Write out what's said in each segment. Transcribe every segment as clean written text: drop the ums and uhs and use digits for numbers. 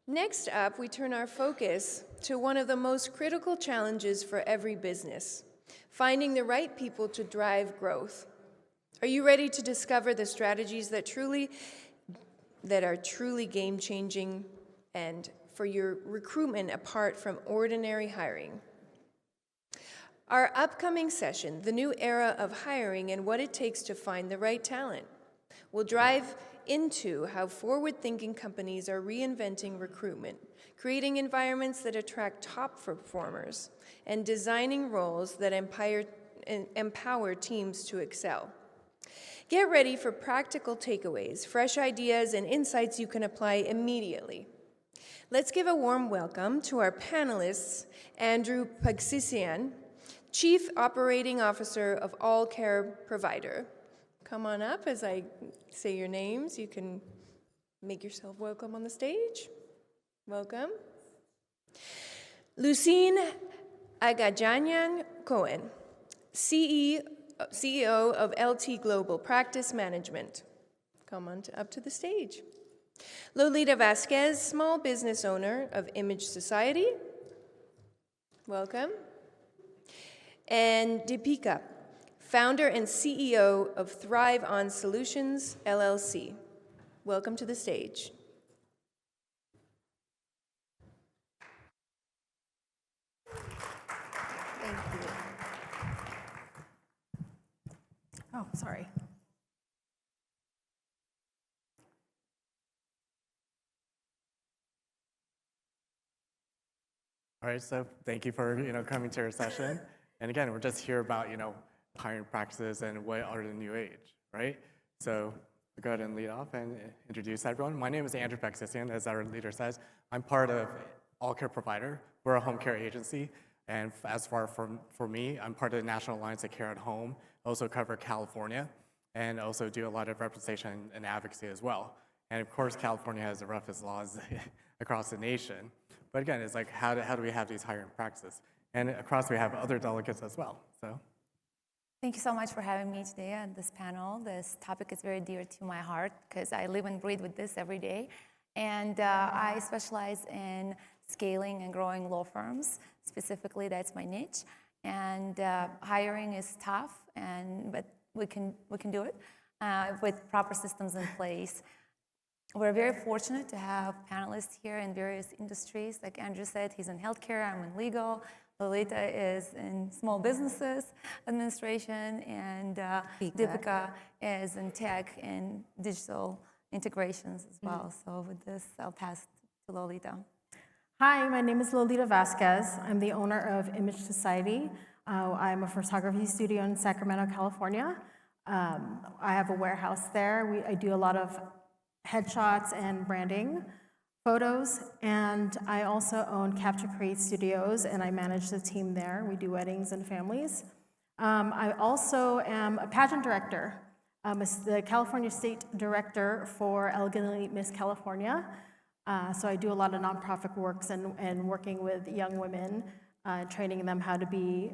Next up, we turn our focus to one of the most critical challenges for every business, finding the right people to drive growth. Are you ready to discover the strategies that are truly game-changing and for your recruitment apart from ordinary hiring? Our upcoming session, The New Era of Hiring and What It Takes to Find the Right Talent, will drive into how forward-thinking companies are reinventing recruitment, creating environments that attract top performers, and designing roles that empower teams to excel. Get ready for practical takeaways, fresh ideas, and insights you can apply immediately. Let's give a warm welcome to our panelists, Andrew Pagsisihan, Chief Operating Officer of AllCare provider. Come on up as I say your names. You can make yourself welcome on the stage. Welcome. Lucine Aghajanyan-Cohen, CEO of LT Global Practice Management. Come on up to the stage. Lolita Vasquez, small business owner of Image Society. Welcome. And Deepikha, founder and CEO of ThriveOn Solutions, LLC. Welcome to the stage. Thank you. Oh, sorry. All right, so thank you for coming to our session. And again, we're just here about hiring practices and what are the new age, right? So I'll go ahead and lead off and introduce everyone. My name is Andrew Pagsisihan, as our leader says. I'm part of AllCare provider. We're a home care agency. And as far for me, I'm part of the National Alliance of Care at Home, also cover California, and also do a lot of representation and advocacy as well. And of course, California has the roughest laws across the nation. But again, it's like, how do we have these hiring practices? And across, we have other delegates as well, so. Thank you so much for having me today on this panel. This topic is very dear to my heart because I live and breathe with this every day. And I specialize in scaling and growing law firms. Specifically, that's my niche. And hiring is tough, but we can do it with proper systems in place. We're very fortunate to have panelists here in various industries. Like Andrew said, he's in healthcare, I'm in legal. Lolita is in small businesses administration, and Deepikha is in tech and digital integrations as well. So with this, I'll pass to Lolita. Hi, my name is Lolita Vasquez. I'm the owner of Image Society. I'm a photography studio in Sacramento, California. I have a warehouse there. I do a lot of headshots and branding photos, and I also own Capture Create Studios, and I manage the team there. We do weddings and families. I also am a pageant director. I'm the California State Director for Elegantly Miss California. So I do a lot of nonprofit works and working with young women, training them how to be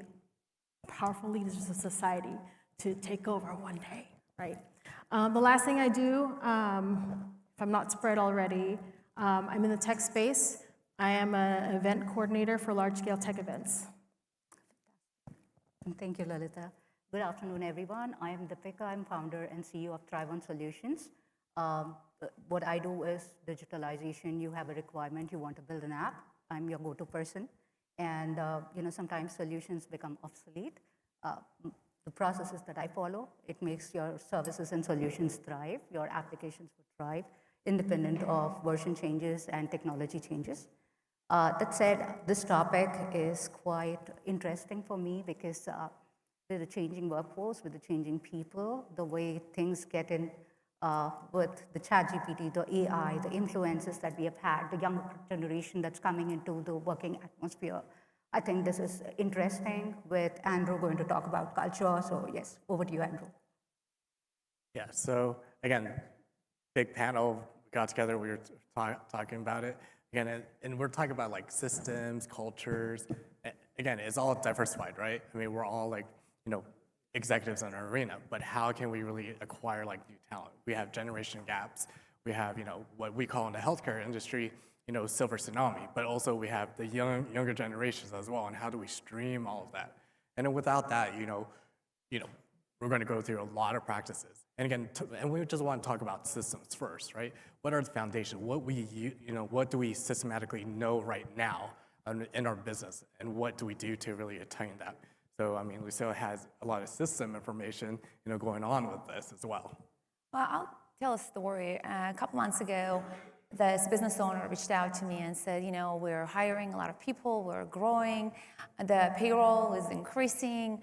powerful leaders of society to take over one day, right? The last thing I do, if I'm not spread already, I'm in the tech space. I am an event coordinator for large-scale tech events. Thank you, Lolita. Good afternoon, everyone. I am Deepikha. I'm founder and CEO of ThriveOn Solutions. What I do is digitalization. You have a requirement, you want to build an app. I'm your go-to person. And sometimes solutions become obsolete. The processes that I follow, it makes your services and solutions thrive, your applications would thrive, independent of version changes and technology changes. That said, this topic is quite interesting for me because with the changing workforce, with the changing people, the way things get in with the ChatGPT, the AI, the influences that we have had, the younger generation that's coming into the working atmosphere. I think this is interesting with Andrew going to talk about culture. So yes, over to you, Andrew. Yeah, so again, big panel, we got together, we were talking about it. Again, and we're talking about like systems, cultures. Again, it's all diversified, right? I mean, we're all like, executives in our arena, but how can we really acquire like new talent? We have generation gaps. We have, what we call in the healthcare industry, silver tsunami, but also we have the younger generations as well, and how do we stream all of that? And then without that, we're going to go through a lot of practices. And again, and we just want to talk about systems first, right? What are the foundations? What do we systematically know right now in our business, and what do we do to really attain that? So, Lucille has a lot of system information, going on with this as well. Well, I'll tell a story. A couple months ago, this business owner reached out to me and said, we're hiring a lot of people, we're growing, the payroll is increasing,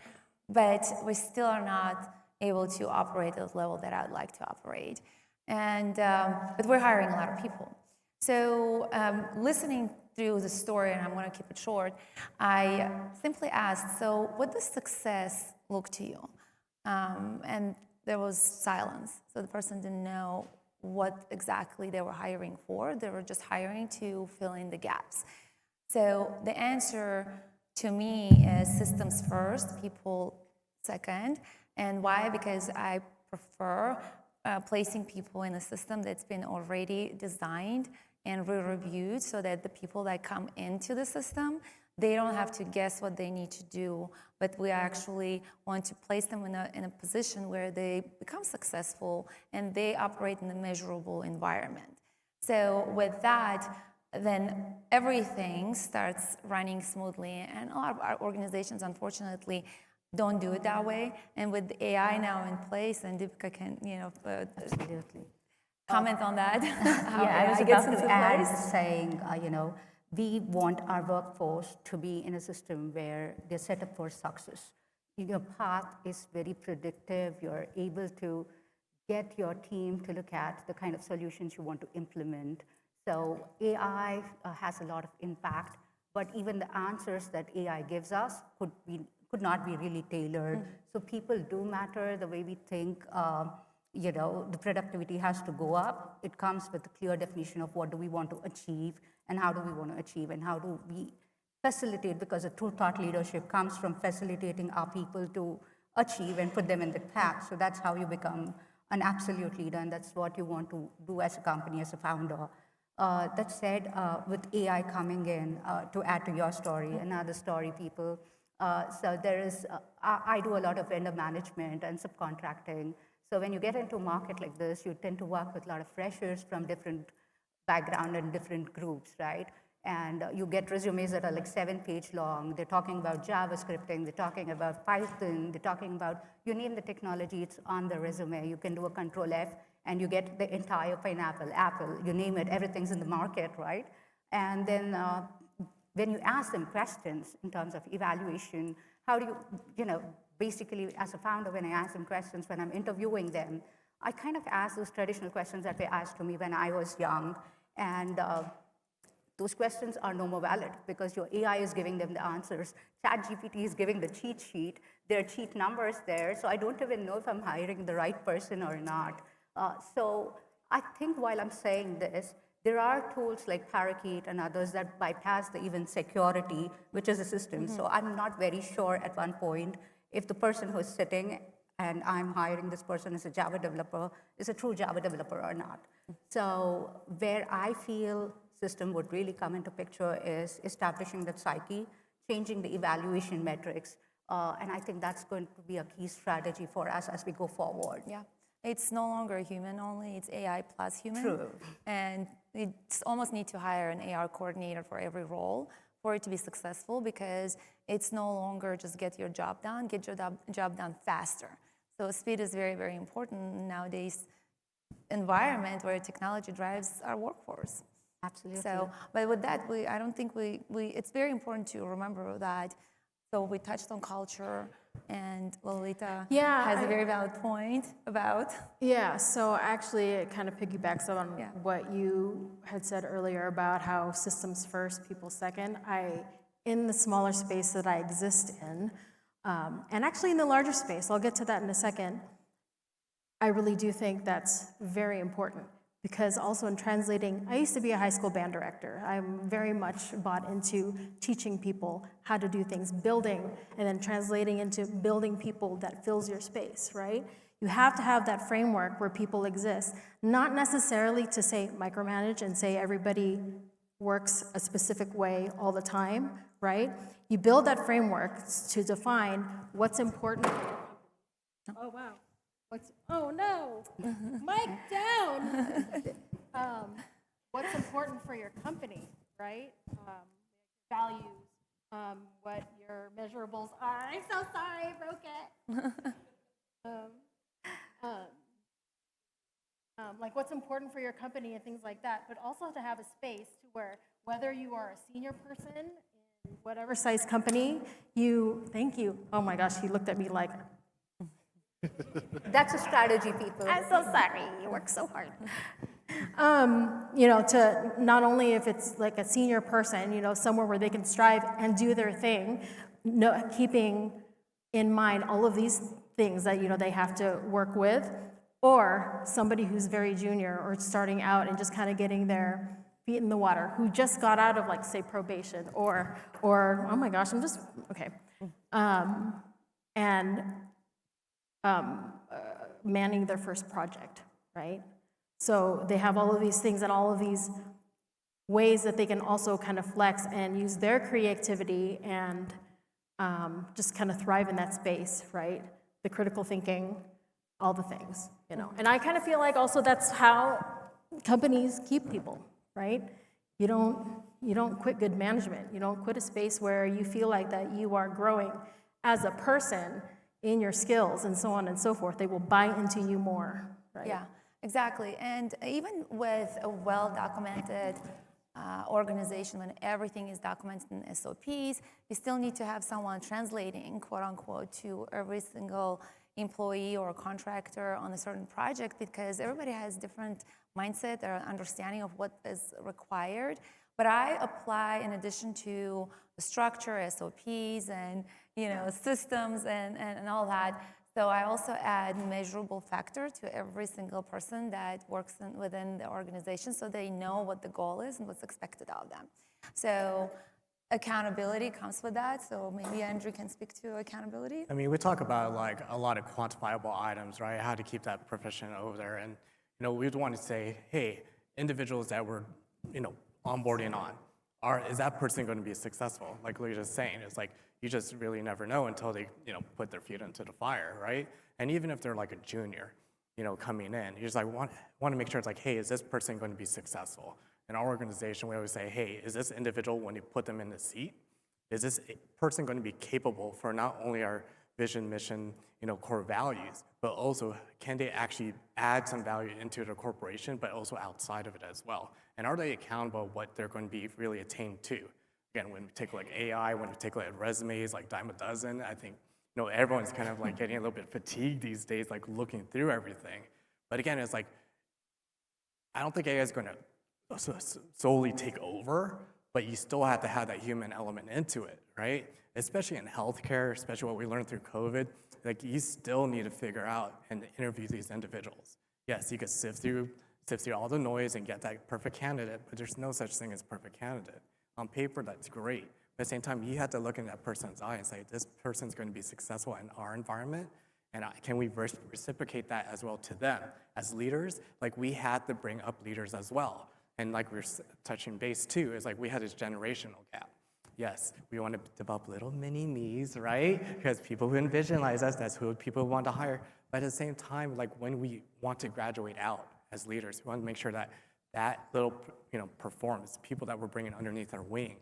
but we still are not able to operate at the level that I'd like to operate. And but we're hiring a lot of people. So listening through the story, and I'm going to keep it short, I simply asked, so what does success look to you? And there was silence. So the person didn't know what exactly they were hiring for. They were just hiring to fill in the gaps. So the answer to me is systems first, people second. And why? Because I prefer placing people in a system that's been already designed and re-reviewed so that the people that come into the system, they don't have to guess what they need to do, but we actually want to place them in a position where they become successful and they operate in a measurable environment. So with that, then everything starts running smoothly, and a lot of our organizations, unfortunately, don't do it that way. And with AI now in place, and Deepikha can, Absolutely. comment on that. Yeah, I was about to add saying, we want our workforce to be in a system where they're set up for success. Your path is very predictive. You're able to get your team to look at the kind of solutions you want to implement. So AI has a lot of impact, but even the answers that AI gives us could not be really tailored. So people do matter. The way we think, the productivity has to go up. It comes with a clear definition of what do we want to achieve and how do we want to achieve and how do we facilitate, because a true thought leadership comes from facilitating our people to achieve and put them in the path. So that's how you become an absolute leader, and that's what you want to do as a company, as a founder. That said, with AI coming in, to add to your story, another story, people, so there is, I do a lot of vendor management and subcontracting. So when you get into a market like this, you tend to work with a lot of freshers from different background and different groups, right? And you get resumes that are like 7-page long. They're talking about JavaScripting, they're talking about Python, they're talking about, you name the technology, it's on the resume. You can do a Control F and you get the entire pineapple, apple, you name it, everything's in the market, right? And then when you ask them questions in terms of evaluation, how do you, basically as a founder, when I ask them questions, when I'm interviewing them, I kind of ask those traditional questions that were asked to me when I was young. And those questions are no more valid because your AI is giving them the answers. ChatGPT is giving the cheat sheet. There are cheat numbers there. So I don't even know if I'm hiring the right person or not. So I think while I'm saying this, there are tools like Parakeet and others that bypass the even security, which is a system. So I'm not very sure at one point if the person who's sitting and I'm hiring this person as a Java developer is a true Java developer or not. So where I feel system would really come into picture is establishing that psyche, changing the evaluation metrics, and I think that's going to be a key strategy for us as we go forward. Yeah. It's no longer human only, it's AI plus human. True. And it's almost need to hire an AR coordinator for every role for it to be successful, because it's no longer just get your job done, get your job done faster. So speed is very, very important nowadays environment where technology drives our workforce. Absolutely. So, but with that, I don't think it's very important to remember that. So we touched on culture, and Lolita has a very valid point about. Yeah, so actually it kind of piggybacks on what you had said earlier about how systems first, people second. In the smaller space that I exist in, and actually in the larger space, I'll get to that in a second, I really do think that's very important. Because also in translating, I used to be a high school band director. I'm very much bought into teaching people how to do things, building, and then translating into building people that fills your space, right? You have to have that framework where people exist, not necessarily to say micromanage and say everybody works a specific way all the time, right? You build that framework to define what's important. Oh, wow. Oh, no. Mic down. What's important for your company, right? Values, what your measurables are. I'm so sorry, I broke it. Like what's important for your company and things like that, but also to have a space to where whether you are a senior person in whatever size company, thank you. Oh my gosh, he looked at me like, That's a strategy, people. I'm so sorry, you work so hard. To not only if it's like a senior person, somewhere where they can strive and do their thing, keeping in mind all of these things that, they have to work with, or somebody who's very junior or starting out and just kind of getting their feet in the water, who just got out of, like, say, probation, or oh my gosh, okay. And manning their first project, right? So they have all of these things and all of these ways that they can also kind of flex and use their creativity and just kind of thrive in that space, right? The critical thinking, all the things. And I kind of feel like also that's how companies keep people, right? You don't quit good management. You don't quit a space where you feel like that you are growing as a person in your skills and so on and so forth. They will buy into you more, right? Yeah, exactly. And even with a well-documented organization, when everything is documented in SOPs, you still need to have someone translating, quote unquote, to every single employee or contractor on a certain project, because everybody has different mindset or understanding of what is required. But I apply, in addition to the structure, SOPs, and systems and all that. So I also add measurable factor to every single person that works within the organization, so they know what the goal is and what's expected of them. So accountability comes with that. So maybe Andrew can speak to accountability. I mean, we talk about like a lot of quantifiable items, right? How to keep that proficient over there. And, we'd want to say, hey, individuals that we're, onboarding on, is that person going to be successful? Like Lolita was saying, it's like, you just really never know until they, put their feet into the fire, right? And even if they're like a junior, coming in, you just like want to make sure it's like, hey, is this person going to be successful? In our organization, we always say, hey, is this individual, when you put them in the seat, is this person going to be capable for not only our vision, mission, core values, but also can they actually add some value into the corporation, but also outside of it as well? And are they accountable what they're going to be really attained to? Again, when we take like AI, when we take like resumes, like dime a dozen, I think everyone's kind of like getting a little bit fatigued these days, like looking through everything. But again, it's like, I don't think AI is going to solely take over, but you still have to have that human element into it, right? Especially in healthcare, especially what we learned through COVID, like you still need to figure out and interview these individuals. Yes, you could sift through all the noise and get that perfect candidate, but there's no such thing as perfect candidate. On paper, that's great. But at the same time, you have to look in that person's eye and say, this person's going to be successful in our environment, and can we reciprocate that as well to them? As leaders, like we had to bring up leaders as well. And like we're touching base too, is like we had this generational gap. Yes, we want to develop little mini me's, right? Because people who visualize us, that's who people want to hire. But at the same time, like when we want to graduate out as leaders, we want to make sure that that little, performance, people that we're bringing underneath our wing,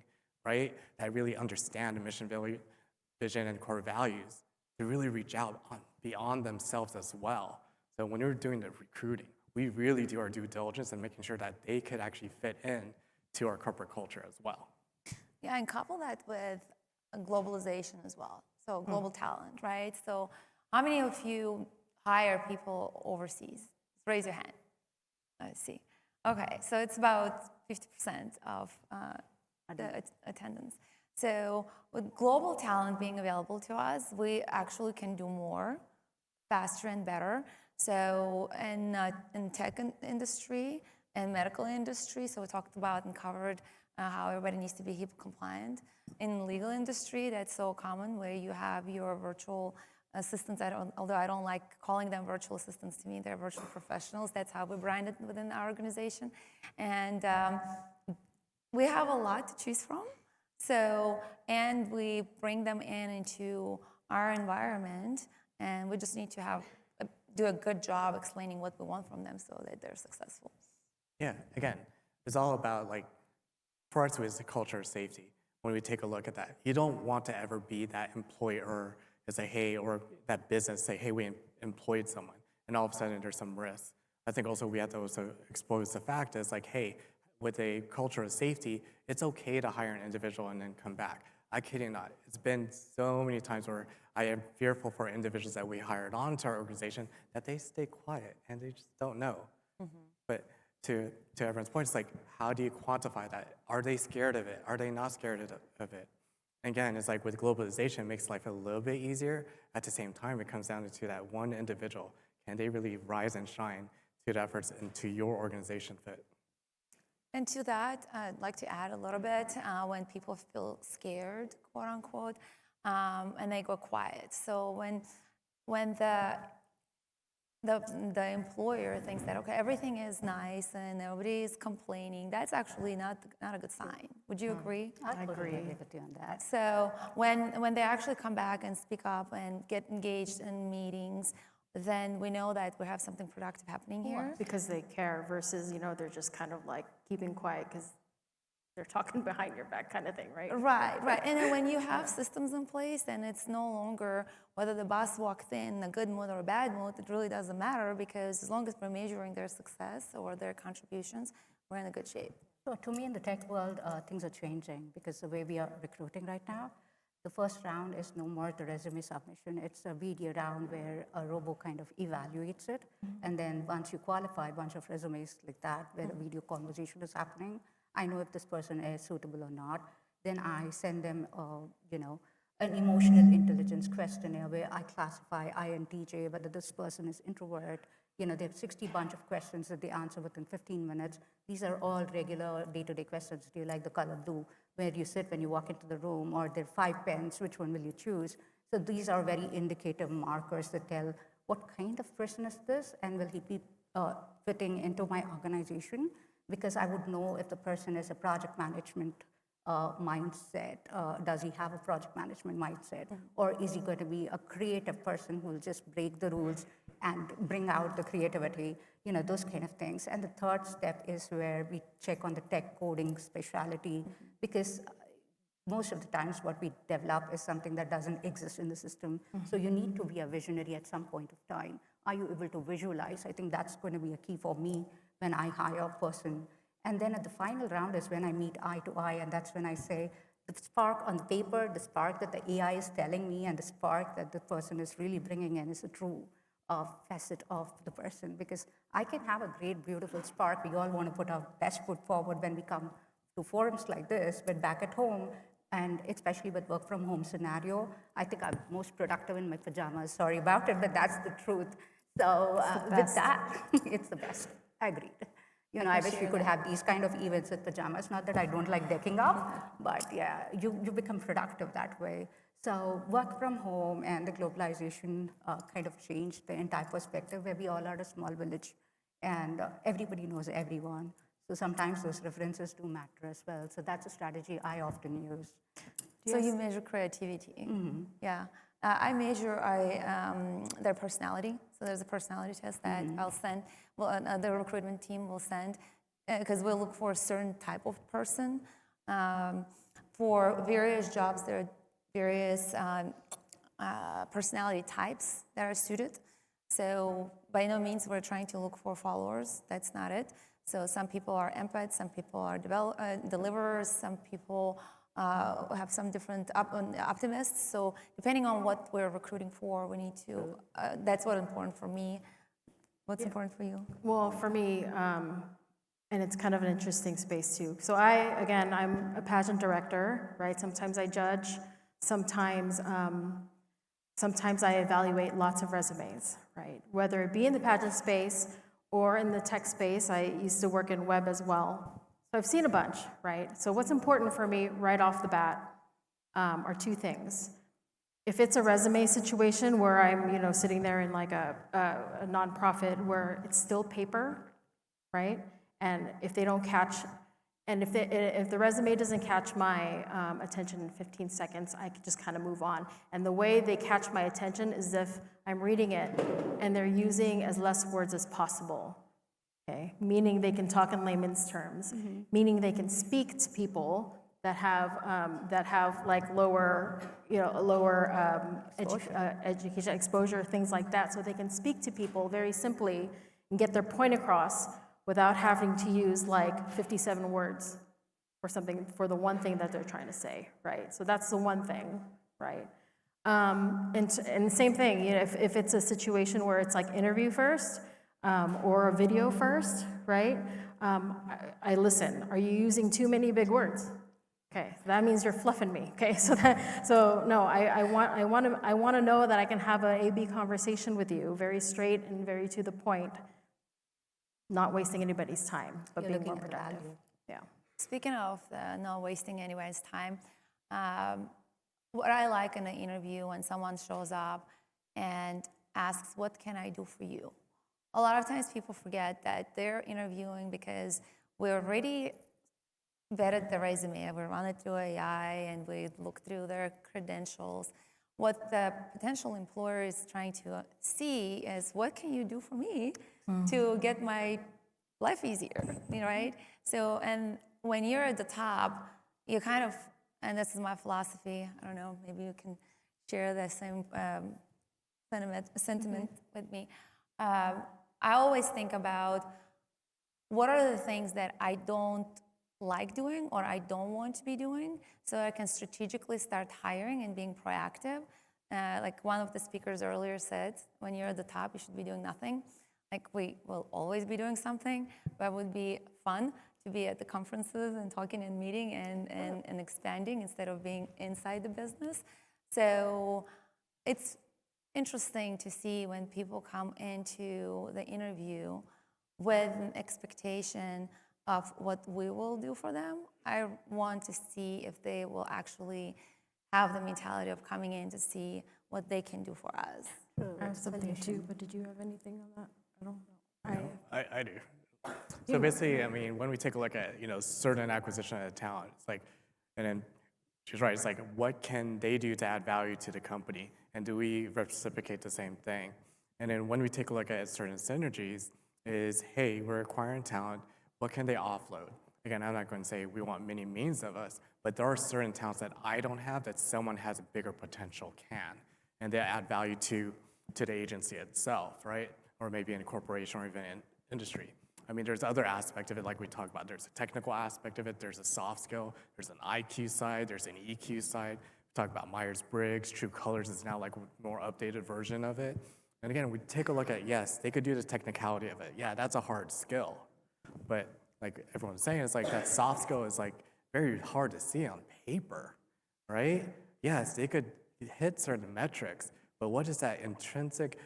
right? That really understand the mission, vision, and core values, to really reach out beyond themselves as well. So when we're doing the recruiting, we really do our due diligence and making sure that they could actually fit in to our corporate culture as well. Yeah, and couple that with globalization as well. So global talent, right? So how many of you hire people overseas? Raise your hand. Let's see. Okay, so it's about 50% of the attendance. So with global talent being available to us, we actually can do more, faster and better. So in tech industry and medical industry, so we talked about and covered how everybody needs to be HIPAA compliant. In legal industry, that's so common, where you have your virtual assistants. Although I don't like calling them virtual assistants, to me they're virtual professionals. That's how we brand it within our organization. And we have a lot to choose from. So, and we bring them into our environment, and we just need to do a good job explaining what we want from them so that they're successful. Yeah, again, it's all about like, for us, it's a culture of safety. When we take a look at that, you don't want to ever be that employer to say, hey, or that business say, hey, we employed someone, and all of a sudden there's some risk. I think also we have to also expose the fact is like, hey, with a culture of safety, it's okay to hire an individual and then come back. I kid you not. It's been so many times where I am fearful for individuals that we hired onto our organization that they stay quiet and they just don't know. But to everyone's point, it's like, how do you quantify that? Are they scared of it? Are they not scared of it? Again, it's like with globalization, it makes life a little bit easier. At the same time, it comes down to that one individual. Can they really rise and shine to the efforts and to your organization fit? And to that, I'd like to add a little bit when people feel scared, quote unquote, and they go quiet. So when the employer thinks that, okay, everything is nice and nobody is complaining, that's actually not a good sign. Would you agree? I agree with you on that. So when they actually come back and speak up and get engaged in meetings, then we know that we have something productive happening here. Because they care versus, they're just kind of like keeping quiet because they're talking behind your back kind of thing, right? Right. And then when you have systems in place, then it's no longer whether the boss walked in a good mood or a bad mood. It really doesn't matter because as long as we're measuring their success or their contributions, we're in a good shape. So to me, in the tech world, things are changing because the way we are recruiting right now, the first round is no more the resume submission. It's a video round where a robo kind of evaluates it. And then once you qualify a bunch of resumes like that, where a video conversation is happening, I know if this person is suitable or not. Then I send them, an emotional intelligence questionnaire where I classify INTJ, whether this person is introvert. They have 60 bunch of questions that they answer within 15 minutes. These are all regular day-to-day questions. Do you like the color blue? Where do you sit when you walk into the room? Or there are 5 pens, which one will you choose? So these are very indicative markers that tell what kind of person is this and will he be fitting into my organization? Because I would know if the person is a project management mindset. Does he have a project management mindset? Or is he going to be a creative person who will just break the rules and bring out the creativity? Those kind of things. And the third step is where we check on the tech coding speciality, because most of the times what we develop is something that doesn't exist in the system. So you need to be a visionary at some point of time. Are you able to visualize? I think that's going to be a key for me when I hire a person. And then at the final round is when I meet eye to eye, and that's when I say the spark on the paper, the spark that the AI is telling me, and the spark that the person is really bringing in is a true facet of the person. Because I can have a great, beautiful spark. We all want to put our best foot forward when we come to forums like this, but back at home, and especially with work from home scenario, I think I'm most productive in my pajamas. Sorry about it, but that's the truth. So with that, it's the best. Agreed. I wish we could have these kind of events with pajamas. Not that I don't like decking up, but yeah, you become productive that way. So work from home and the globalization kind of changed the entire perspective where we all are a small village and everybody knows everyone. So sometimes those references do matter as well. So that's a strategy I often use. So you measure creativity. Yeah. I measure their personality. So there's a personality test that I'll send. Well, the recruitment team will send, because we'll look for a certain type of person. For various jobs, there are various personality types that are suited. So by no means we're trying to look for followers. That's not it. So some people are empaths, some people are deliverers, some people have some different optimists. So depending on what we're recruiting for, we need to, that's what's important for me. What's important for you? Well, for me, and it's kind of an interesting space too. So I'm a pageant director, right? Sometimes I judge, sometimes I evaluate lots of resumes, right? Whether it be in the pageant space or in the tech space. I used to work in web as well. So I've seen a bunch, right? So what's important for me right off the bat are 2 things. If it's a resume situation where I'm, sitting there in like a nonprofit where it's still paper, right? And if they don't catch And if the resume doesn't catch my attention in 15 seconds, I could just kind of move on. And the way they catch my attention is if I'm reading it and they're using as less words as possible. Okay? Meaning they can talk in layman's terms. Meaning they can speak to people that have like lower education exposure, things like that. So they can speak to people very simply and get their point across without having to use like 57 words for something, for the one thing that they're trying to say, right? So that's the one thing, right? And same thing, you know, if it's a situation where it's like interview first or a video first, right? I listen. Are you using too many big words? Okay, that means you're fluffing me. Okay, so no, I want to know that I can have a A/B conversation with you, very straight and very to the point, not wasting anybody's time, but You're being more looking at the productive. value. Yeah. Speaking of not wasting anyone's time, what I like in an interview when someone shows up and asks, "What can I do for you?" A lot of times people forget that they're interviewing because we already vetted the resume, we run it through AI, and we look through their credentials. What the potential employer is trying to see is, what can you do for me to get my life easier, right? So, and when you're at the top, you kind of, and this is my philosophy, I don't know, maybe you can share the same sentiment with me. I always think about what are the things that I don't like doing or I don't want to be doing, so I can strategically start hiring and being proactive. Like one of the speakers earlier said, when you're at the top, you should be doing nothing. Like we will always be doing something, but it would be fun to be at the conferences and talking and meeting and expanding instead of being inside the business. So it's interesting to see when people come into the interview with an expectation of what we will do for them. I want to see if they will actually have the mentality of coming in to see what they can do for us. I have something too, but did you have anything on that? I don't know. I do. So basically, I mean, when we take a look at, certain acquisition of talent, it's like, and then she's right, it's like, what can they do to add value to the company? And do we reciprocate the same thing? And then when we take a look at certain synergies, is, hey, we're acquiring talent, what can they offload? Again, I'm not going to say we want many means of us, but there are certain talents that I don't have that someone has a bigger potential can. And they add value to the agency itself, right? Or maybe in a corporation or even in industry. I mean, there's other aspect of it, like we talked about. There's a technical aspect of it, there's a soft skill, there's an IQ side, there's an EQ side. We talk about Myers-Briggs, True Colors is now like a more updated version of it. And again, we take a look at, yes, they could do the technicality of it. Yeah, that's a hard skill. But like everyone's saying, it's like that soft skill is like very hard to see on paper, right? Yes, they could hit certain metrics, but what is that intrinsic,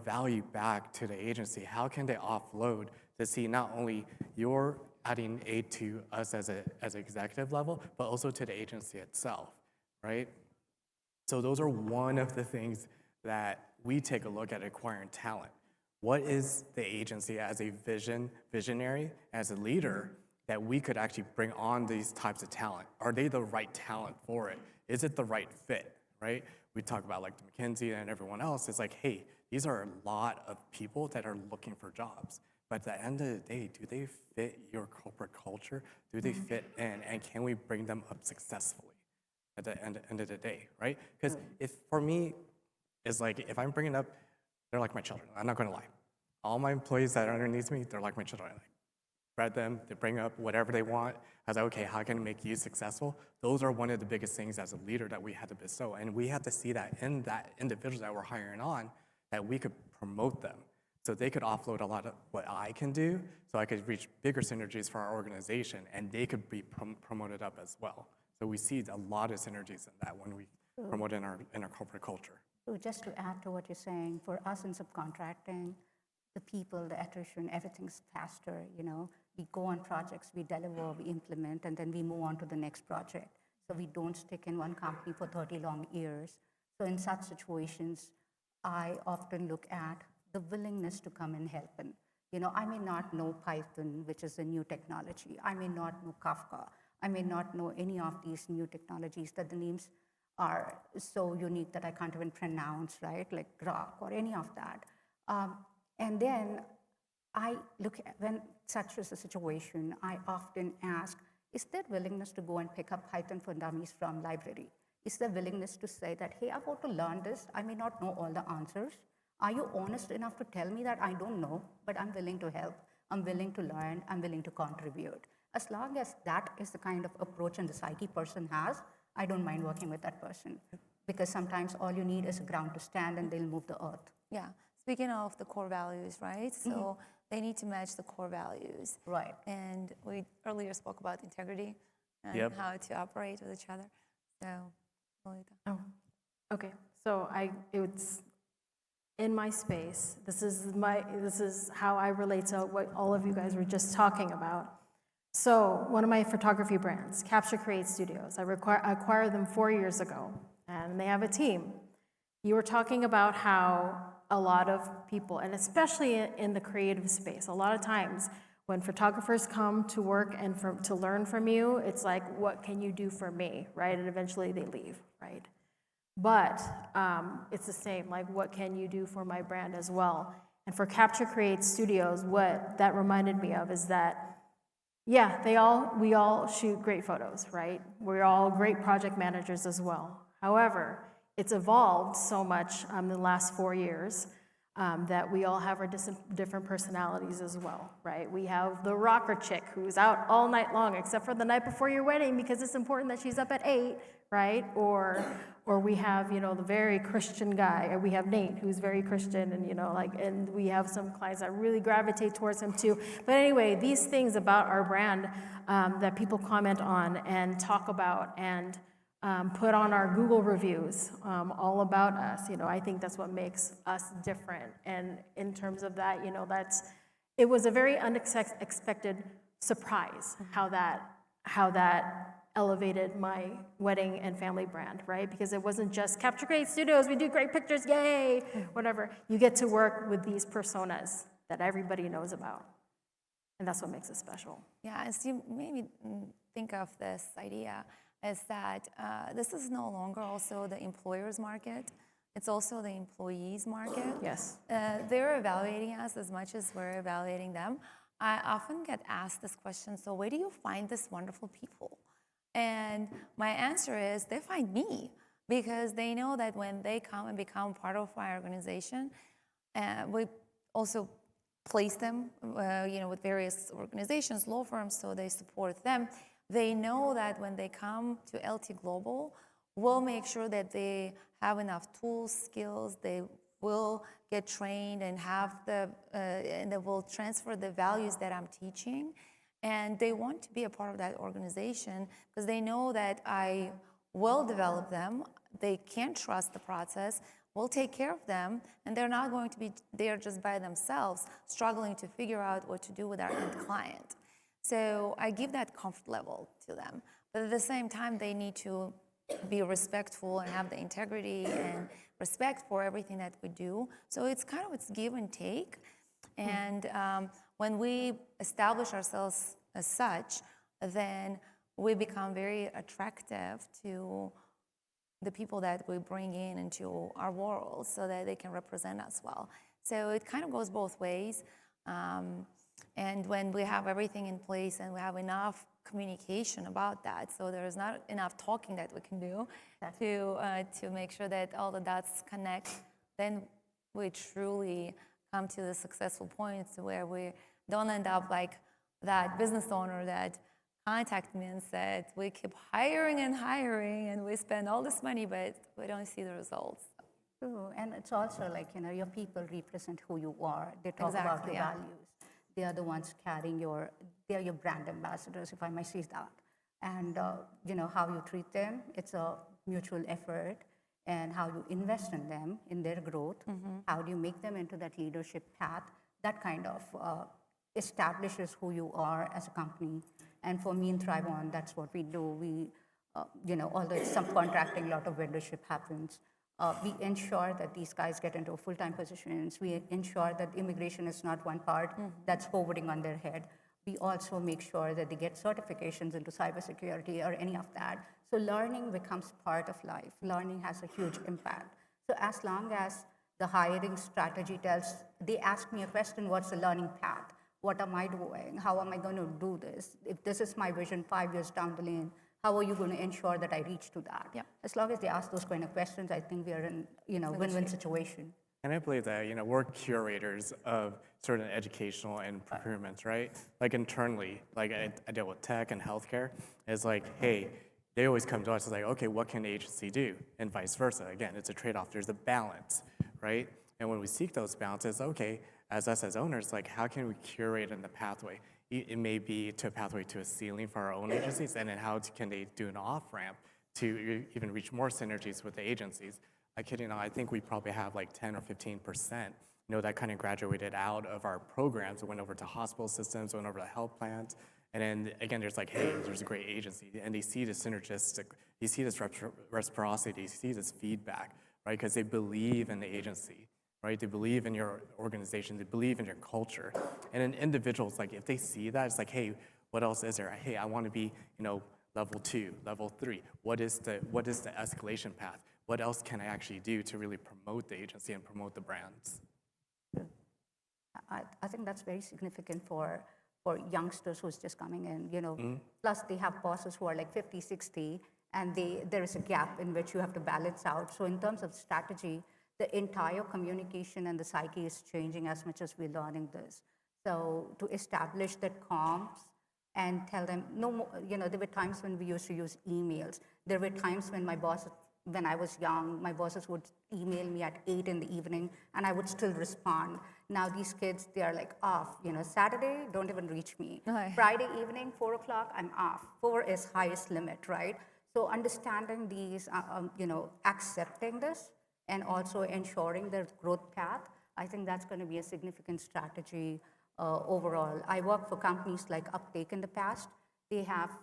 value back to the agency? How can they offload to see not only you're adding aid to us as an executive level, but also to the agency itself, right? So those are one of the things that we take a look at acquiring talent. What is the agency as a visionary, as a leader, that we could actually bring on these types of talent? Are they the right talent for it? Is it the right fit, right? We talk about like the McKinsey and everyone else. It's like, hey, these are a lot of people that are looking for jobs. But at the end of the day, do they fit your corporate culture? Do they fit in? And can we bring them up successfully at the end of the day, right? Because if for me, it's like, if I'm bringing up, they're like my children. I'm not going to lie. All my employees that are underneath me, they're like my children. I bred them, they bring up whatever they want. I was like, okay, how can I make you successful? Those are one of the biggest things as a leader that we had to bestow. And we had to see that in that individuals that we're hiring on, that we could promote them. So they could offload a lot of what I can do, so I could reach bigger synergies for our organization, and they could be promoted up as well. So we see a lot of synergies in that when we promote in our corporate culture. So just to add to what you're saying, for us in subcontracting, the people, the attrition, everything's faster, We go on projects, we deliver, we implement, and then we move on to the next project. So we don't stick in one company for 30 long years. So in such situations, I often look at the willingness to come and help. And, I may not know Python, which is a new technology. I may not know Kafka. I may not know any of these new technologies that the names are so unique that I can't even pronounce, right? Like Grok or any of that. And then I look at, when such is a situation, I often ask, is there willingness to go and pick up Python for Dummies from library? Is there willingness to say that, hey, I want to learn this. I may not know all the answers. Are you honest enough to tell me that I don't know, but I'm willing to help? I'm willing to learn. I'm willing to contribute. As long as that is the kind of approach and the psyche person has, I don't mind working with that person. Because sometimes all you need is a ground to stand and they'll move the earth. Yeah. Speaking of the core values, right? So they need to match the core values. Right. And we earlier spoke about integrity and Yep. how to operate with each other. So, Lolita. Oh, okay. So it's in my space. This is how I relate to what all of you guys were just talking about. So one of my photography brands, Capture Create Studios, I acquired them 4 years ago, and they have a team. You were talking about how a lot of people, and especially in the creative space, a lot of times when photographers come to work and to learn from you, it's like, what can you do for me, right? And eventually they leave, right? But it's the same, like, what can you do for my brand as well? And for Capture Create Studios, what that reminded me of is that, yeah, we all shoot great photos, right? We're all great project managers as well. However, it's evolved so much in the last 4 years that we all have our different personalities as well, right? We have the rocker chick who's out all night long, except for the night before your wedding, because it's important that she's up at 8, right? Or we have, the very Christian guy, or we have Nate, who's very Christian, and, and we have some clients that really gravitate towards him too. But anyway, these things about our brand that people comment on and talk about and put on our Google reviews, all about us. I think that's what makes us different. And in terms of that, it was a very unexpected surprise how that elevated my wedding and family brand, right? Because it wasn't just Capture Create Studios, we do great pictures, yay, whatever. You get to work with these personas that everybody knows about. And that's what makes it special. Yeah, as you made me think of this idea, is that this is no longer also the employer's market, it's also the employee's market. Yes. They're evaluating us as much as we're evaluating them. I often get asked this question, so where do you find these wonderful people? And my answer is they find me, because they know that when they come and become part of my organization, we also place them with various organizations, law firms, so they support them. They know that when they come to LT Global, we'll make sure that they have enough tools, skills, they will get trained and and they will transfer the values that I'm teaching. And they want to be a part of that organization because they know that I will develop them, they can trust the process, we'll take care of them, and they're not going to be there just by themselves, struggling to figure out what to do with our end client. So I give that comfort level to them. But at the same time, they need to be respectful and have the integrity and respect for everything that we do. So it's give and take. And when we establish ourselves as such, then we become very attractive to the people that we bring in into our world so that they can represent us well. So it kind of goes both ways. And when we have everything in place and we have enough communication about that, so there's not enough talking that we can do to make sure that all the dots connect, then we truly come to the successful points where we don't end up like that business owner that contacted me and said, we keep hiring and we spend all this money, but we don't see the results. True, and it's also like, your people represent who you are. They talk about your values. They are the ones carrying they're your brand ambassadors, if I may say that. And, how you treat them, it's a mutual effort. And how you invest in them, in their growth, how do you make them into that leadership path, that kind of establishes who you are as a company. And for me in ThriveOn, that's what we do. We, although it's subcontracting, a lot of vendorship happens, We ensure that these guys get into full-time positions. We ensure that immigration is not one part that's hovering on their head. We also make sure that they get certifications into cybersecurity or any of that. So learning becomes part of life. Learning has a huge impact. So as long as the hiring strategy they ask me a question, what's the learning path? What am I doing? How am I going to do this? If this is my vision 5 years down the lane, how are you going to ensure that I reach to that? Yeah. As long as they ask those kind of questions, I think we are in win-win situation. And I believe that, we're curators of certain educational and procurements, right? Like internally, like I deal with tech and healthcare. It's like, hey, they always come to us, it's like, okay, what can the agency do? And vice versa. Again, it's a trade-off. There's a balance, right? And when we seek those balances, okay, as us as owners, like how can we curate in the pathway? It may be to a pathway to a ceiling for our own agencies, and then how can they do an off-ramp to even reach more synergies with the agencies? I kid you not, I think we probably have like 10 or 15%, that kind of graduated out of our programs and went over to hospital systems, went over to health plans. And then again, there's like, hey, there's a great agency. And they see this synergistic, they see this reciprocity, they see this feedback, right? Because they believe in the agency, right? They believe in your organization, they believe in your culture. And then individuals, like if they see that, it's like, hey, what else is there? Hey, I want to be, level 2, level 3. What is the escalation path? What else can I actually do to really promote the agency and promote the brands? I think that's very significant for youngsters who's just coming in, Plus they have bosses who are like 50, 60, and there is a gap in which you have to balance out. So in terms of strategy, the entire communication and the psyche is changing as much as we're learning this. So to establish that comms and tell them, no more, there were times when we used to use emails. There were times when when I was young, my bosses would email me at 8 in the evening and I would still respond. Now these kids, they are like off. Saturday, don't even reach me. Right. Friday evening, 4 o'clock, I'm off. 4 is highest limit, right? So understanding these, accepting this and also ensuring their growth path, I think that's going to be a significant strategy overall. I worked for companies like Uptake in the past. They have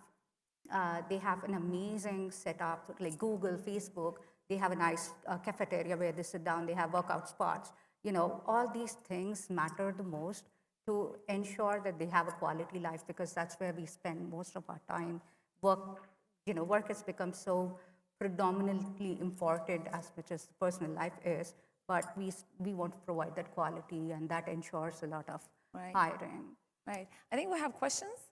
an amazing setup, like Google, Facebook. They have a nice cafeteria where they sit down. They have workout spots. All these things matter the most to ensure that they have a quality life, because that's where we spend most of our time. Work has become so predominantly important as much as personal life is, but we want to provide that quality, and that ensures a lot of Right. hiring. Right. I think we have questions.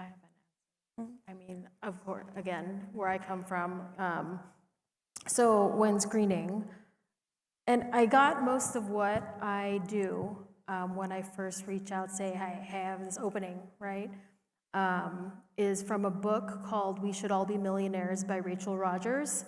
I have an answer. I mean, of course, again, where I come from, so when screening, and I got most of what I do when I first reach out, say, hey, I have this opening, right? Is from a book called We Should All Be Millionaires by Rachel Rogers.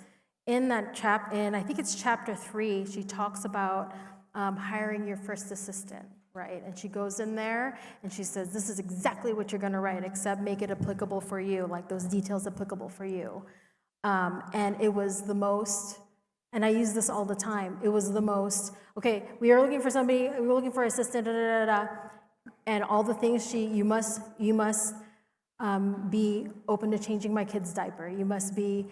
In that and I think it's chapter 3, she talks about hiring your first assistant, right? And she goes in there and she says, this is exactly what you're gonna write, except make it applicable for you, like those details applicable for you. And it was the most, and I use this all the time, it was the most, okay, we are looking for somebody, we're looking for an assistant, and all the things you must be open to changing my kid's diaper. You must be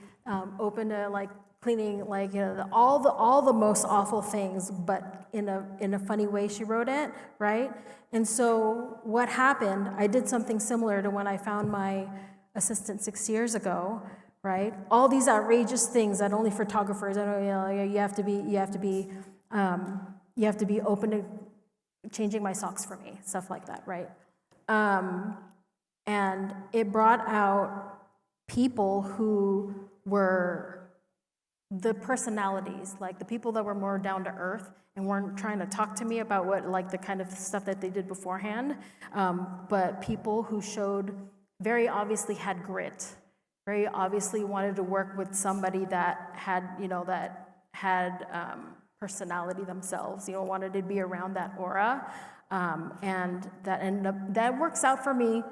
open to like cleaning, like all the most awful things, but in a funny way she wrote it, right? And so what happened? I did something similar to when I found my assistant 6 years ago, right? All these outrageous things that only photographers, you have to be open to changing my socks for me, stuff like that, right? And it brought out people who were the personalities, like the people that were more down to earth and weren't trying to talk to me about what, like the kind of stuff that they did beforehand, but people who very obviously had grit, very obviously wanted to work with somebody that had, personality themselves, wanted to be around that aura. And that works out for me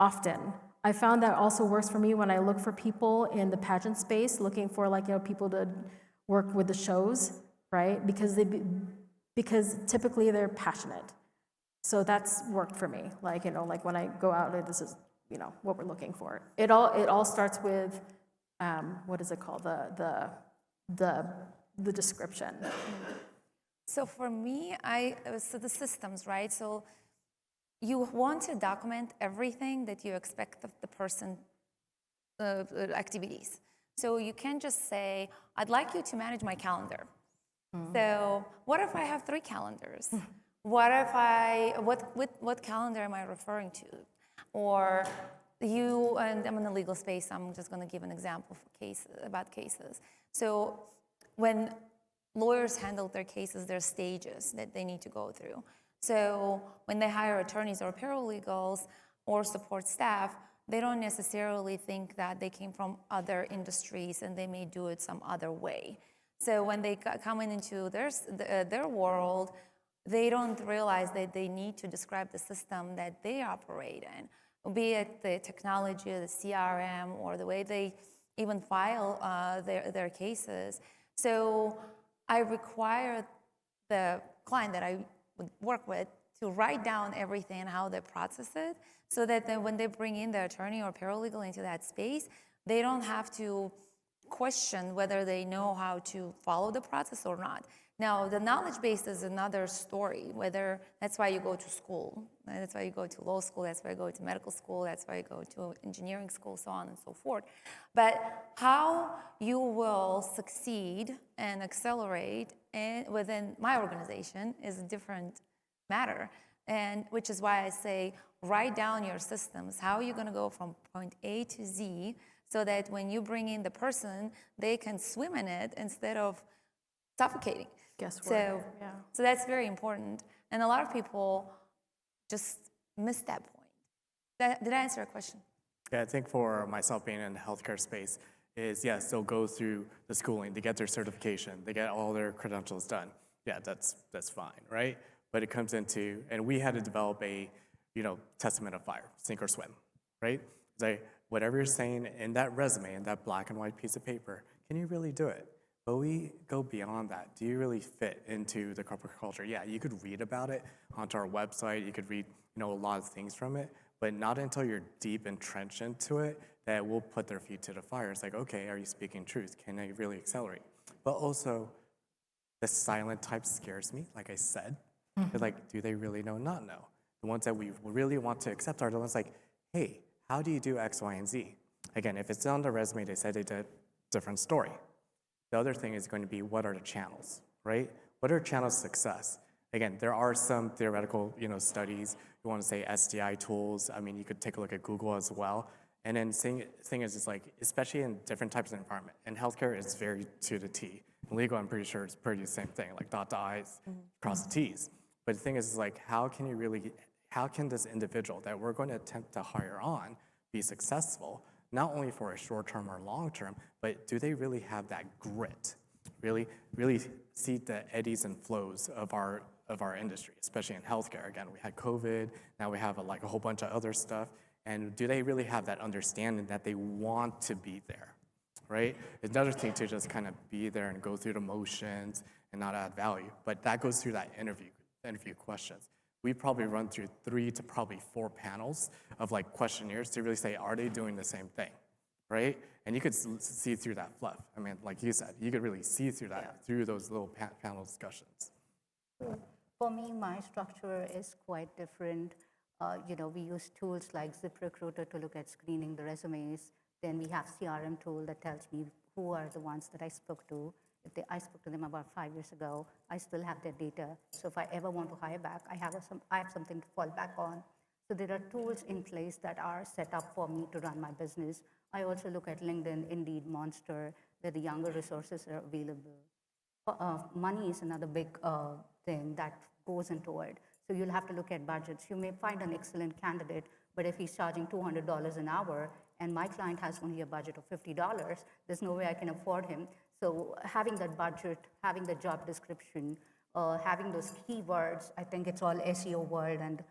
often. I found that also works for me when I look for people in the pageant space, looking for people to work with the shows, right? Because typically they're passionate. So that's worked for me. Like when I go out, this is, what we're looking for. It all starts with, what is it called? The description. So for me, so the systems, right? So you want to document everything that you expect of the person activities. So you can't just say, I'd like you to manage my calendar. So what if I have 3 calendars? What calendar am I referring to? Or and I'm in the legal space, I'm just going to give an example about cases. So when lawyers handle their cases, there are stages that they need to go through. So when they hire attorneys or paralegals or support staff, they don't necessarily think that they came from other industries and they may do it some other way. So when they come into their world, they don't realize that they need to describe the system that they operate in, be it the technology, the CRM, or the way they even file their cases. So I require the client that I would work with to write down everything and how they process it, so that then when they bring in the attorney or paralegal into that space, they don't have to question whether they know how to follow the process or not. Now, the knowledge base is another story, whether that's why you go to school, that's why you go to law school, that's why you go to medical school, that's why you go to engineering school, so on and so forth. But how you will succeed and accelerate within my organization is a different matter, and which is why I say write down your systems. How are you going to go from point A to Z so that when you bring in the person, they can swim in it instead of suffocating? Guesswork. So that's very important, and a lot of people just miss that point. Did I answer your question? Yeah, I think for myself being in the healthcare space is, yes, they'll go through the schooling, they get their certification, they get all their credentials done. Yeah, that's fine, right? But it comes into, and we had to develop a, testament of fire, sink or swim, right? It's like, whatever you're saying in that resume, in that black and white piece of paper, can you really do it? But we go beyond that. Do you really fit into the corporate culture? Yeah, you could read about it onto our website. You could read, a lot of things from it, but not until you're deep entrenched into it that will put their feet to the fire. It's like, okay, are you speaking truth? Can I really accelerate? But also, the silent type scares me, like I said. It's like, do they really know? Not know. The ones that we really want to accept are the ones like, hey, how do you do X, Y, and Z? Again, if it's on the resume, they said they did a different story. The other thing is going to be, what are the channels, right? What are channels of success? Again, there are some theoretical, studies. You want to say SDI tools. I mean, you could take a look at Google as well. And then thing is, it's like, especially in different types of environment. In healthcare, it's very to the T. In legal, I'm pretty sure it's pretty the same thing, like dot the I's, cross the T's. But the thing is like, how can this individual that we're going to attempt to hire on be successful, not only for a short term or long term, but do they really have that grit? Really see the eddies and flows of our industry, especially in healthcare. Again, we had COVID, now we have a whole bunch of other stuff. And do they really have that understanding that they want to be there, right? It's another thing to just kind of be there and go through the motions and not add value, but that goes through that interview questions. We probably run through 3 to probably 4 panels of questionnaires to really say, are they doing the same thing, right? And you could see through that fluff. I mean, like you said, you could really see through that, through those little panel discussions. For me, my structure is quite different. We use tools like ZipRecruiter to look at screening the resumes. Then we have CRM tool that tells me who are the ones that I spoke to. I spoke to them about 5 years ago. I still have their data. So if I ever want to hire back, I have something to fall back on. So there are tools in place that are set up for me to run my business. I also look at LinkedIn, Indeed, Monster, where the younger resources are available. Money is another big thing that goes into it. So you'll have to look at budgets. You may find an excellent candidate, but if he's charging $200 an hour and my client has only a budget of $50, there's no way I can afford him. So having that budget, having the job description, having those keywords, I think it's all SEO world, and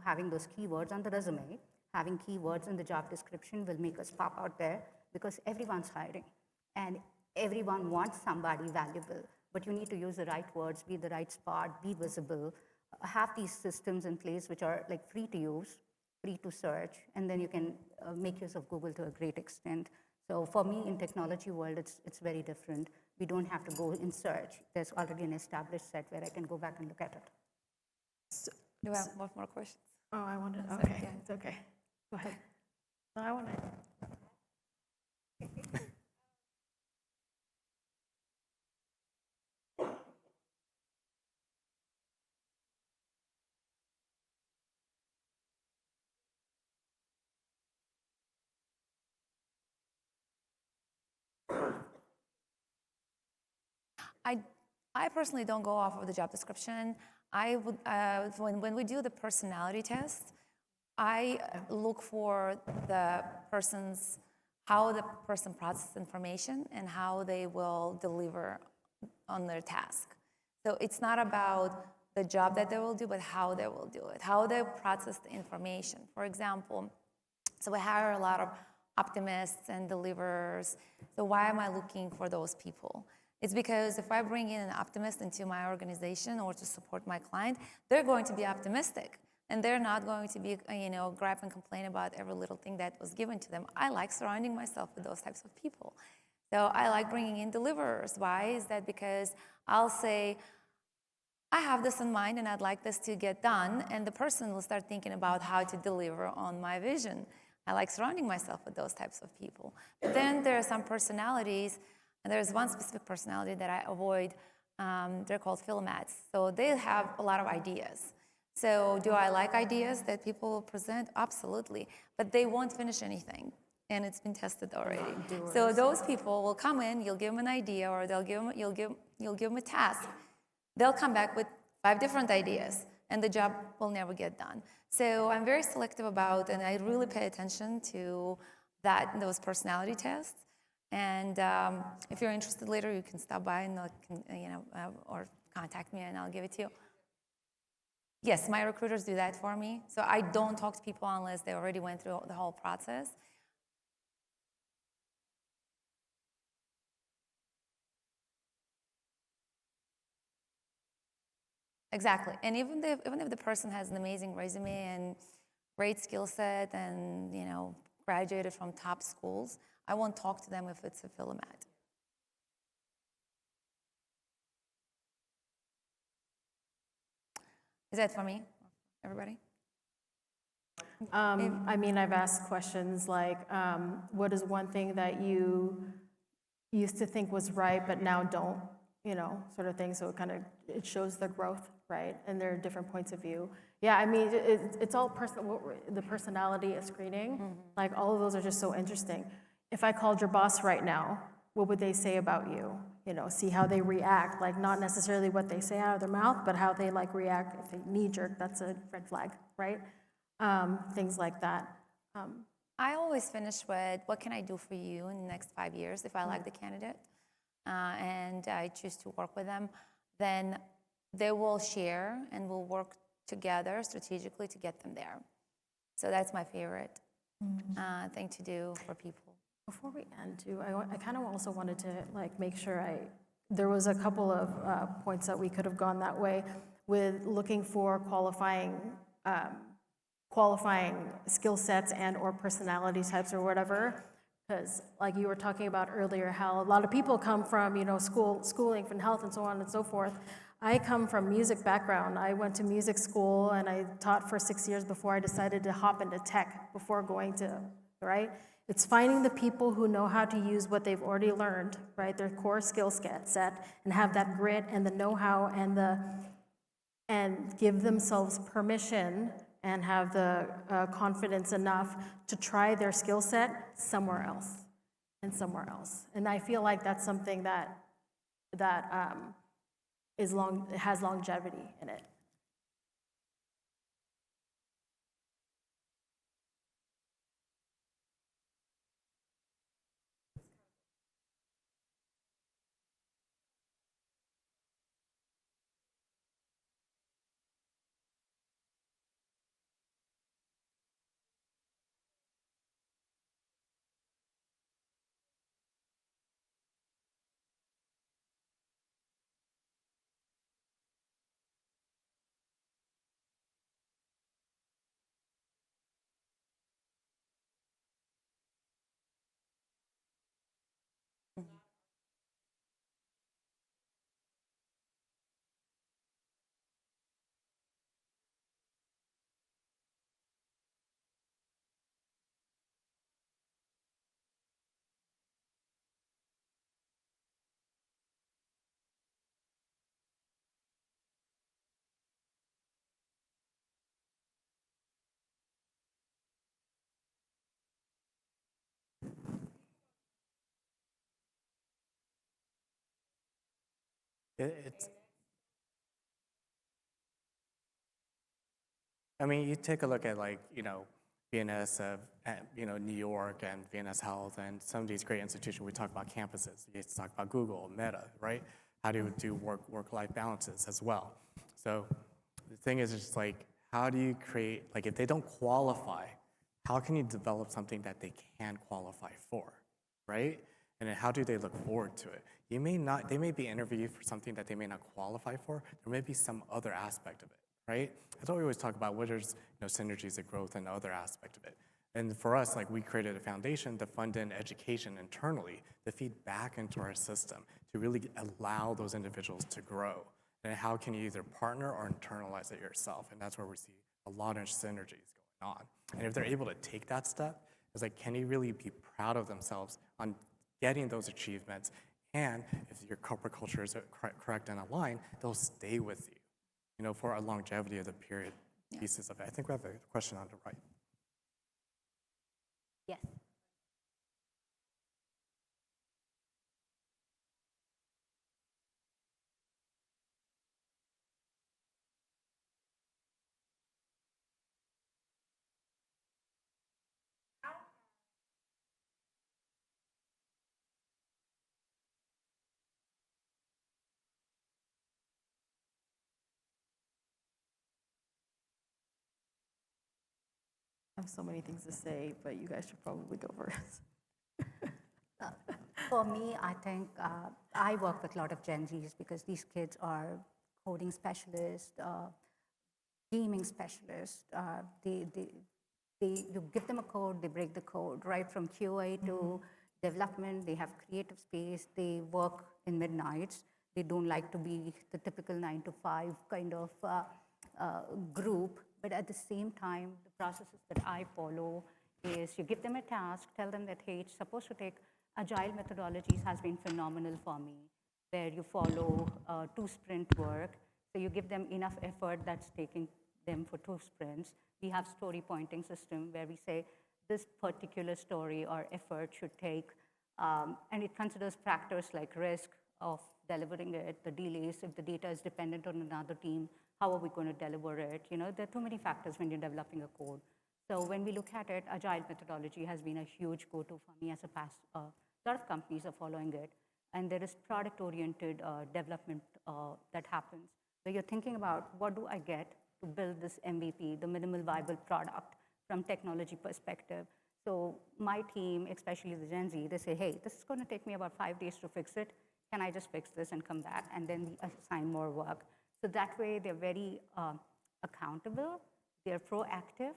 having those keywords on the resume, having keywords in the job description will make us pop out there, because everyone's hiring and everyone wants somebody valuable, but you need to use the right words, be in the right spot, be visible, have these systems in place which are like free to use, free to search, and then you can make use of Google to a great extent. So for me, in technology world, it's very different. We don't have to go in search. There's already an established set where I can go back and look at it. Do you have more questions? Oh, I wanted, So, okay, yeah. it's okay. Go ahead. No, I wanted. I personally don't go off of the job description. I would, when we do the personality test, I look for the person's, how the person processes information and how they will deliver on their task. So it's not about the job that they will do, but how they will do it, how they process the information. For example, so we hire a lot of optimists and deliverers. So why am I looking for those people? It's because if I bring in an optimist into my organization or to support my client, they're going to be optimistic. And they're not going to be, gripe and complain about every little thing that was given to them. I like surrounding myself with those types of people. So I like bringing in deliverers. Why? Is that because I'll say, I have this in mind and I'd like this to get done, and the person will start thinking about how to deliver on my vision. I like surrounding myself with those types of people. But then there are some personalities, and there's one specific personality that I avoid. They're called philomaths. So they have a lot of ideas. So do I like ideas that people present? Absolutely. But they won't finish anything. And it's been tested already. So those people will come in, you'll give them an idea, or you'll give them a task. They'll come back with 5 different ideas, and the job will never get done. So I'm very selective about, and I really pay attention to those personality tests. And if you're interested later, you can stop by and or contact me, and I'll give it to you. Yes, my recruiters do that for me. So I don't talk to people unless they already went through the whole process. Exactly. And even if the person has an amazing resume and great skill set and graduated from top schools, I won't talk to them if it's a philomath. Is that for me? Everybody? I mean, I've asked questions like, what is one thing that you used to think was right, but now don't, sort of thing. So it shows the growth, right? And there are different points of view. Yeah, I mean, it's all the personality screening. Mm-hmm. Like all of those are just so interesting. If I called your boss right now, what would they say about you? See how they react, like not necessarily what they say out of their mouth, but how they react. If they knee jerk, that's a red flag, right? Things like that. I always finish with, what can I do for you in the next 5 years if I like the candidate and I choose to work with them, then they will share and we'll work together strategically to get them there. So that's my favorite thing to do for people. Before we end, too, I kind of also wanted to make sure there was a couple of points that we could have gone that way with looking for qualifying skill sets and or personality types or whatever, because like you were talking about earlier, how a lot of people come from schooling from health and so on and so forth. I come from music background. I went to music school and I taught for 6 years before I decided to hop into tech before going to, right? It's finding the people who know how to use what they've already learned, right? Their core skill set, and have that grit and the know-how and give themselves permission and have the confidence enough to try their skill set somewhere else and somewhere else. And I feel like that's something that has longevity in it. it's. I mean, you take a look at like VNS of New York and VNS Health and some of these great institutions. We talk about campuses. You talk about Google, Meta, right? How do you do work-life balances as well? So the thing is just like, how do you create, like if they don't qualify, how can you develop something that they can qualify for, right? And then how do they look forward to it? They may be interviewed for something that they may not qualify for. There may be some other aspect of it, right? That's what we always talk about, what is synergies of growth and other aspect of it. And for us, like we created a foundation to fund in education internally to feed back into our system to really allow those individuals to grow. And how can you either partner or internalize it yourself? And that's where we see a lot of synergies going on. And if they're able to take that step, it's like, can you really be proud of themselves on getting those achievements? And if your corporate culture is correct and aligned, they'll stay with you, for a longevity of the period pieces of it. I think we have a question on the right. Yes. I have so many things to say, but you guys should probably go first. For me, I think I work with a lot of Gen Zs because these kids are coding specialists, gaming specialists. You give them a code, they break the code, right from QA to development. They have creative space. They work in midnights. They don't like to be the typical 9 to 5 kind of group. But at the same time, the processes that I follow is you give them a task, tell them that, hey, it's supposed to take agile methodologies has been phenomenal for me, where you follow 2 sprint work. So you give them enough effort that's taking them for 2 sprints. We have story pointing system where we say this particular story or effort should take, and it considers factors like risk of delivering it, the delays, if the data is dependent on another team, how are we going to deliver it? There are too many factors when you're developing a code. So when we look at it, agile methodology has been a huge go-to for me as a past. A lot of companies are following it. And there is product-oriented development that happens. So you're thinking about what do I get to build this MVP, the minimal viable product from technology perspective. So my team, especially the Gen Z, they say, hey, this is going to take me about 5 days to fix it. Can I just fix this and come back? And then we assign more work. So that way, they're very accountable, they're proactive,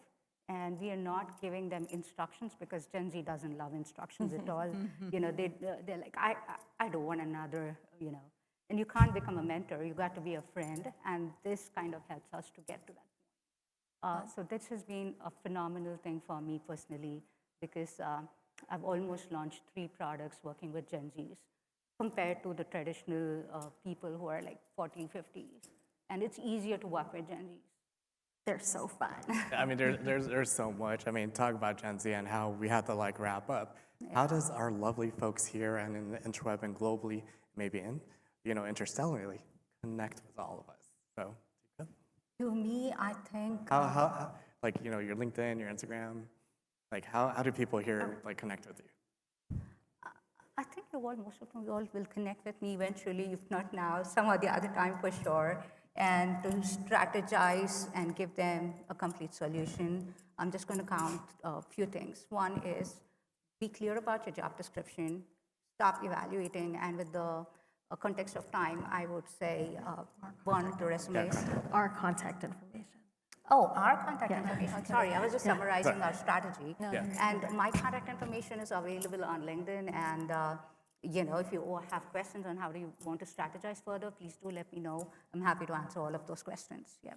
and we are not giving them instructions because Gen Z doesn't love instructions at all. They're like, I don't want another, And you can't become a mentor, you got to be a friend, and this kind of helps us to get to that point. So this has been a phenomenal thing for me personally because I've almost launched 3 products working with Gen Zs compared to the traditional people who are like 40, 50s. And it's easier to work with Gen Zs. They're so fun. I mean, there's so much. I mean, talk about Gen Z and how we have to like wrap up. Yeah. How does our lovely folks here and in the interweb and globally, maybe interstellarly, connect with all of us? So, Deepikha? To me, I think how like your LinkedIn, your Instagram, like how do people here like connect with you? I think most of you all will connect with me eventually, if not now, some or the other time for sure. And to strategize and give them a complete solution, I'm just going to count a few things. One is be clear about your job description, stop evaluating, and with the context of time, I would say burn the resumes. Our contact information. Oh, our contact information. Sorry, I was just summarizing our strategy. Yeah. And my contact information is available on LinkedIn. And if you all have questions on how do you want to strategize further, please do let me know. I'm happy to answer all of those questions. Yeah.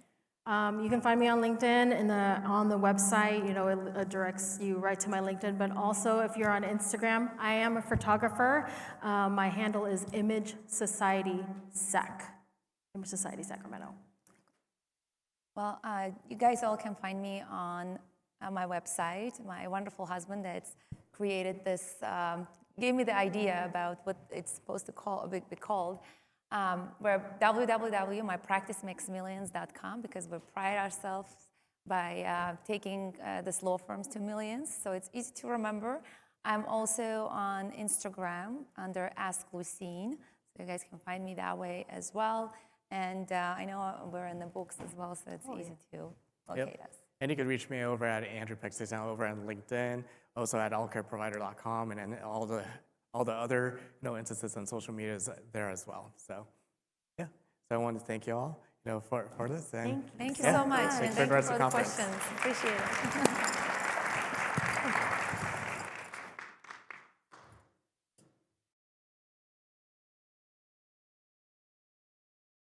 You can find me on LinkedIn and on the website. It directs you right to my LinkedIn. But also, if you're on Instagram, I am a photographer. My handle is Image Society Sec. Image Society Sacramento. Well, you guys all can find me on my website. My wonderful husband that's created this, gave me the idea about what it's supposed to be called. We're www.mypracticemakesmillions.com because we pride ourselves by taking these law firms to millions, so it's easy to remember. I'm also on Instagram under Ask Lucine, so you guys can find me that way as well. And I know we're in the books as well, so it's easy to locate us. And you can reach me over at Andrew Pagsisihan over at LinkedIn, also at allcareprovider.com, and then all the other instances on social media is there as well. So yeah, so I want to thank you all for this. And Thank you so much, and thanks thank you rest for of the conference. questions. Appreciate it.